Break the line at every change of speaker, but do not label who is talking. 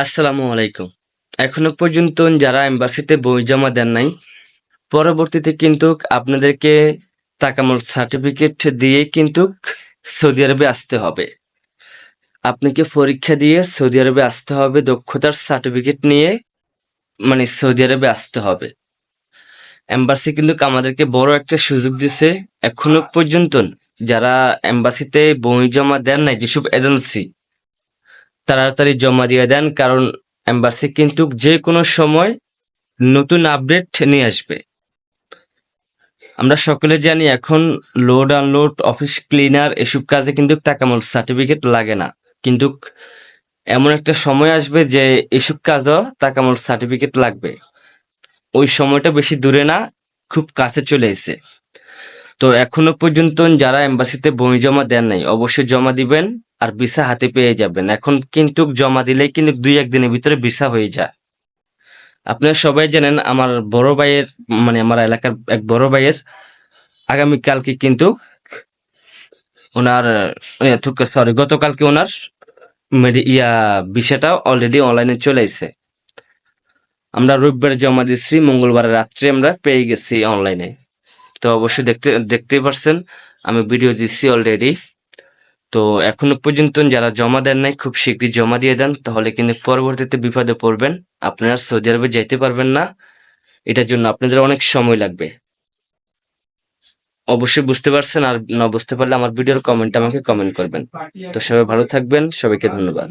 আসসালামু আলাইকুম। এখনো পর্যন্ত যারা এম্বাসিতে বই জমা দেন নাই, পরবর্তীতে কিন্তু আপনাদেরকে তাকামুল সার্টিফিকেট দিয়ে কিন্তু সৌদি আরবে আসতে হবে। আপনাকে পরীক্ষা দিয়ে সৌদি আরবে আসতে হবে, দক্ষতার সার্টিফিকেট নিয়ে মানে সৌদি আরবে আসতে হবে। এম্বাসি কিন্তু আমাদেরকে বড় একটা সুযোগ দিছে। এখনো পর্যন্ত যারা এম্বাসিতে বই জমা দেন নাই, যেসব এজেন্সি তাড়াতাড়ি জমা দিয়ে দেন, কারণ এম্বাসি কিন্তু যে কোনো সময় নতুন আপডেট নিয়ে আসবে। আমরা সকলে জানি এখন লোড আনলোড, অফিস ক্লিনার এসব কাজে কিন্তু তাকামুল সার্টিফিকেট লাগে না। কিন্তু এমন একটা সময় আসবে যে এসব কাজও তাকামুল সার্টিফিকেট লাগবে। ওই সময়টা বেশি দূরে না, খুব কাছে চলে এসেছে। তো এখনো পর্যন্ত যারা এম্বাসিতে বই জমা দেন নাই, অবশ্যই জমা দিবেন আর ভিসা হাতে পেয়ে যাবেন। এখন কিন্তু জমা দিলেই কিন্তু 2-1 দিনের ভিতরে ভিসা হয়ে যায়। আপনারা সবাই জানেন আমার বড় ভাইয়ের মানে আমার এলাকার এক বড় ভাইয়ের আগামীকালকে কিন্তু ওনার সরি গতকালকে ওনার ভিসাটা অলরেডি অনলাইনে চলে এসেছে। আমরা রবিবারে জমা দিচ্ছি, মঙ্গলবার রাত্রে আমরা পেয়ে গেছি অনলাইনে। তো অবশ্যই দেখতেই পারছেন, আমি ভিডিও দিচ্ছি অলরেডি। তো এখনো পর্যন্ত যারা জমা দেন নাই, খুব শীঘ্রই জমা দিয়ে দেন, তাহলে কিন্তু পরবর্তীতে বিপদে পড়বেন। আপনারা সৌদি আরবে যাইতে পারবেন না, এটার জন্য আপনাদের অনেক সময় লাগবে। অবশ্যই বুঝতে পারছেন, আর না বুঝতে পারলে আমার ভিডিওর কমেন্ট আমাকে কমেন্ট করবেন। তো সবাই ভালো থাকবেন, সবাইকে ধন্যবাদ।